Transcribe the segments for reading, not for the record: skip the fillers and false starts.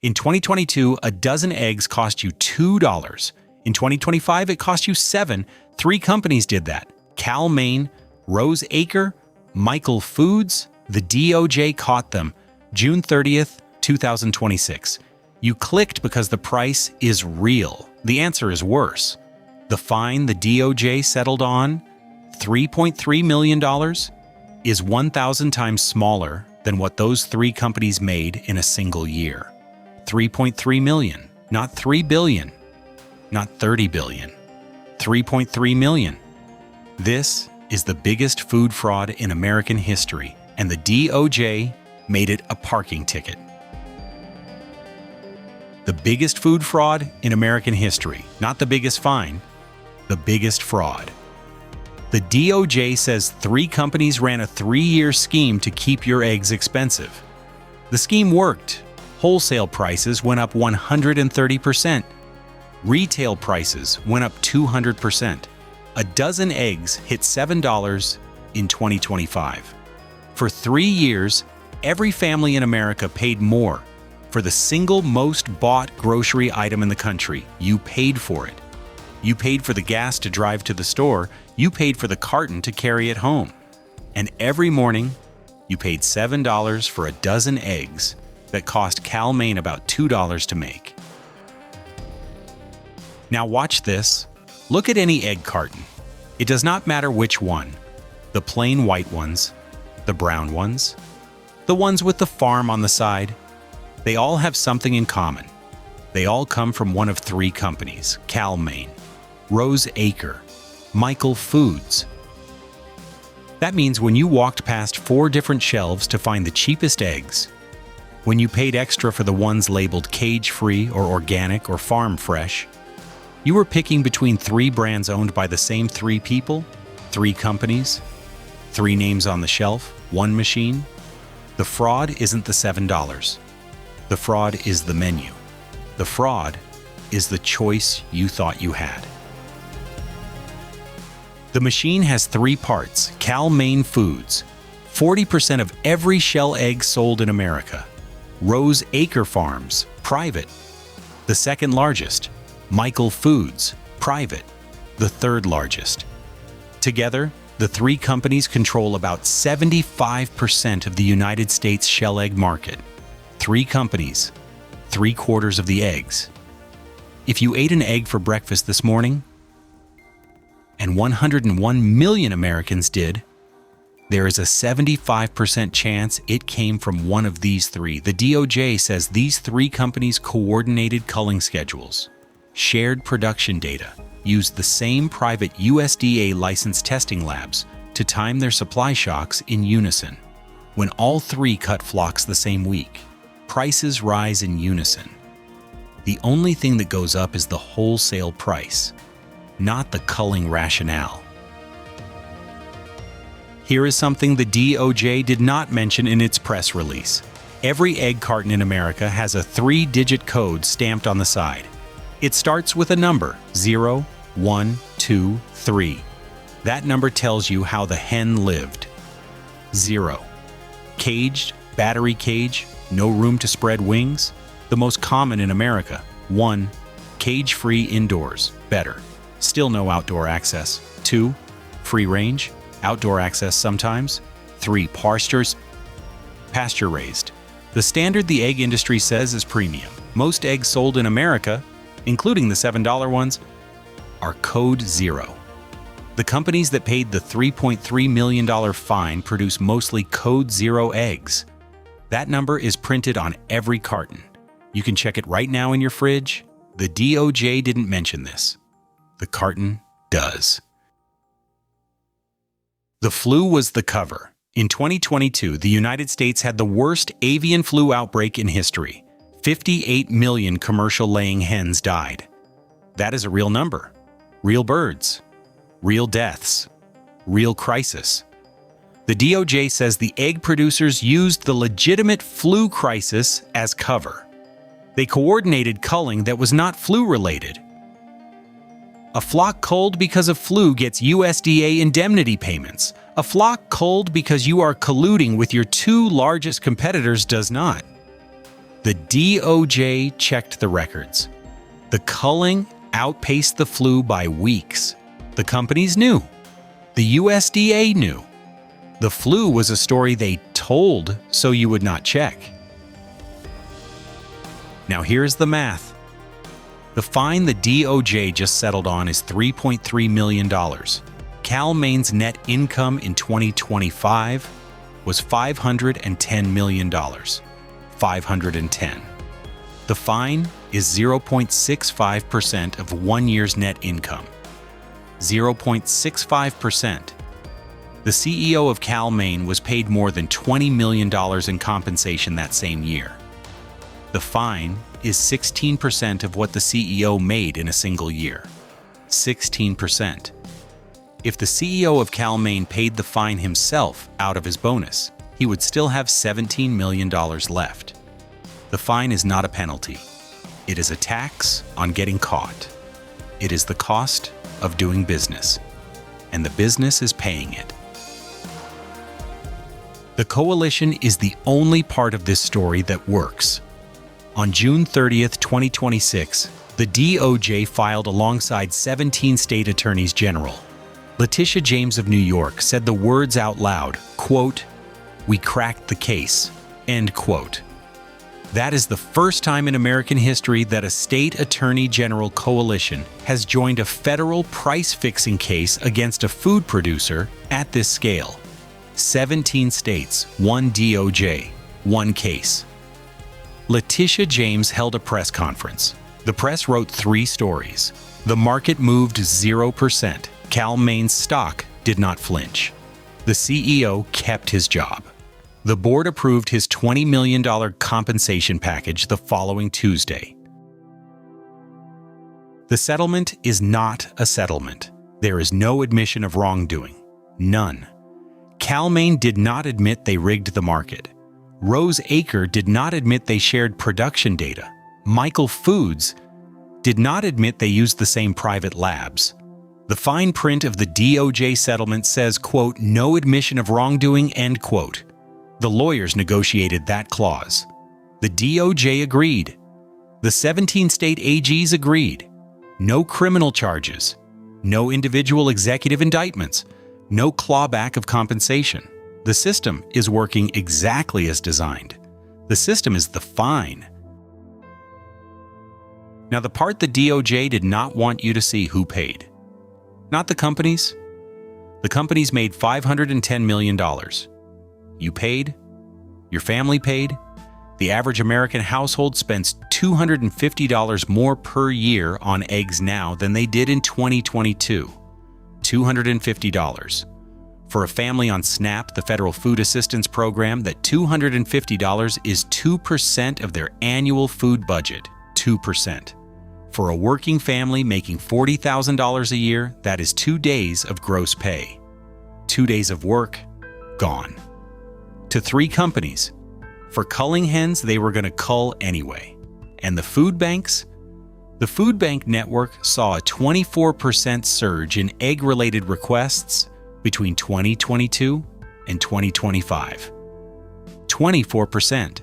In 2022, a dozen eggs cost you $2. In 2025, it cost you $7. 3 companies did that: Cal-Maine, Acre, Michael Foods. The DOJ caught them June 30th, 2026. You clicked because the price is real. The answer is worse. The fine the DOJ settled on, $3.3 million, is 1,000 times smaller than what those 3 companies made in a single year. 3.3 million, not 3 billion, not 30 billion. 3.3 million. This is the biggest food fraud in American history, and the DOJ made it a parking ticket. The biggest food fraud in American history, not the biggest fine, the biggest fraud. The DOJ says 3 companies ran a 3-year scheme to keep your eggs expensive. The scheme worked. Wholesale prices went up 130%. Retail prices went up 200%. A dozen eggs hit $7 in 2025. For 3 years, every family in America paid more for the single most bought grocery item in the country. You paid for it. You paid for the gas to drive to the store. You paid for the carton to carry it home. And every morning, you paid $7 for a dozen eggs that cost Cal-Maine about $2 to make. Now watch this. Look at any egg carton. It does not matter which one. The plain white ones, the brown ones, the ones with the farm on the side. They all have something in common. They all come from one of 3 companies: Cal-Maine, Acre, Michael Foods. That means when you walked past 4 different shelves to find the cheapest eggs, when you paid extra for the ones labeled cage-free or organic or farm fresh, you were picking between 3 brands owned by the same 3 people, 3 companies, 3 names on the shelf, 1 machine. The fraud isn't the $7. The fraud is the menu. The fraud is the choice you thought you had. The machine has 3 parts. Cal-Maine Foods, 40% of every shell egg sold in America. Acre Farms, private, the 2nd largest. Michael Foods, private, the 3rd largest. Together, the 3 companies control about 75% of the United States shell egg market. 3 companies, 3/4 of the eggs. If you ate an egg for breakfast this morning, and 101 million Americans did, there is a 75% chance it came from one of these 3. The DOJ says these 3 companies coordinated culling schedules, shared production data, used the same private USDA licensed testing labs to time their supply shocks in unison. When all 3 cut flocks the same week, prices rise in unison. The only thing that goes up is the wholesale price, not the culling rationale. Here is something the DOJ did not mention in its press release. Every egg carton in America has a 3-digit code stamped on the side. It starts with a number, 0, 1, 2, 3. That number tells you how the hen lived. 0. Caged, battery cage, no room to spread wings. The most common in America. 1. Cage-free indoors, better. Still no outdoor access. 2. Free range, outdoor access sometimes. 3. Pasture raised. The standard the egg industry says is premium. Most eggs sold in America, including the $7 ones, are Code 0. The companies that paid the $3.3 million fine produce mostly Code 0 eggs. That number is printed on every carton. You can check it right now in your fridge. The DOJ didn't mention this. The carton does. The flu was the cover. In 2022, the United States had the worst avian flu outbreak in history. 58 million commercial laying hens died. That is a real number. Real birds. Real deaths. Real crisis. The DOJ says the egg producers used the legitimate flu crisis as cover. They coordinated culling that was not flu-related. A flock culled because of flu gets USDA indemnity payments. A flock culled because you are colluding with your 2 largest competitors does not. The DOJ checked the records. The culling outpaced the flu by weeks. The companies knew. The USDA knew. The flu was a story they told so you would not check. Now here's the math. The fine the DOJ just settled on is $3.3 million. Cal-Maine's net income in 2025 was $510 million. 510. The fine is 0.65% of 1 year's net income. 0.65%. The CEO of Cal-Maine was paid more than $20 million in compensation that same year. The fine is 16% of what the CEO made in a single year. 16%. If the CEO of Cal-Maine paid the fine himself out of his bonus, he would still have $17 million left. The fine is not a penalty. It is a tax on getting caught. It is the cost of doing business, and the business is paying it. The coalition is the only part of this story that works. On June 30th, 2026, the DOJ filed alongside 17 state attorneys general. Letitia James of New York said the words out loud, quote, "We cracked the case," end quote. That is the first time in American history that a state attorney general coalition has joined a federal price-fixing case against a food producer at this scale. 17 states, one DOJ, one case. Letitia James held a press conference. The press wrote 3 stories. The market moved 0%. Cal-Maine's stock did not flinch. The CEO kept his job. The board approved his $20 million compensation package the following Tuesday. The settlement is not a settlement. There is no admission of wrongdoing. None. Cal-Maine did not admit they rigged the market. Rose Acre did not admit they shared production data. Michael Foods did not admit they used the same private labs. The fine print of the DOJ settlement says, quote, "No admission of wrongdoing," end quote. The lawyers negotiated that clause. The DOJ agreed. The 17 state AGs agreed. No criminal charges. No individual executive indictments. No clawback of compensation. The system is working exactly as designed. The system is the fine. Now, the part the DOJ did not want you to see who paid. Not the companies. The companies made $510 million. You paid. Your family paid. The average American household spends $250 more per year on eggs now than they did in 2022. $250. For a family on SNAP, the Federal Food Assistance Program, that $250 is 2% of their annual food budget. 2%. For a working family making $40,000 a year, that is 2 days of gross pay. 2 days of work, gone. To 3 companies. For culling hens, they were going to cull anyway. And the food banks? The food bank network saw a 24% surge in egg-related requests between 2022 and 2025. 24%.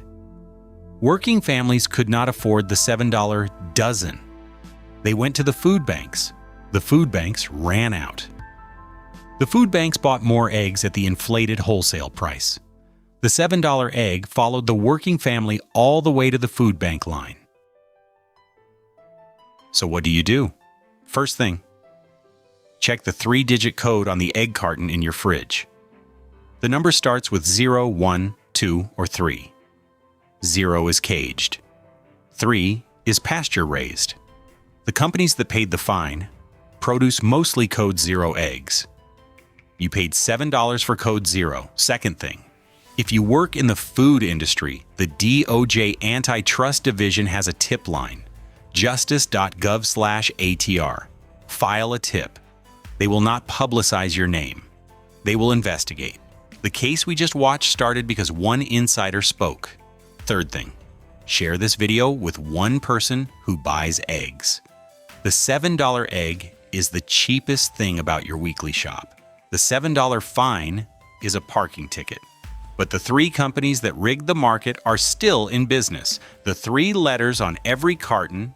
Working families could not afford the $7 dozen. They went to the food banks. The food banks ran out. The food banks bought more eggs at the inflated wholesale price. The $7 egg followed the working family all the way to the food bank line. So what do? First thing, check the 3-digit code on the egg carton in your fridge. The number starts with 0, 1, 2, or 3. 0 is caged. 3 is pasture-raised. The companies that paid the fine produce mostly code 0 eggs. You paid $7 for code 0. Second thing, if you work in the food industry, the DOJ Antitrust Division has a tip line, justice.gov/ATR. File a tip. They will not publicize your name. They will investigate. The case we just watched started because one insider spoke. Third thing, share this video with one person who buys eggs. The $7 egg is the cheapest thing about your weekly shop. The $7 fine is a parking ticket. But the 3 companies that rigged the market are still in business. The 3 letters on every carton,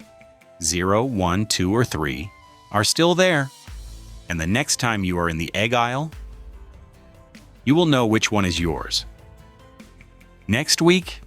0, 1, 2, or 3, are still there. And the next time you are in the egg aisle, you will know which one is yours. Next week,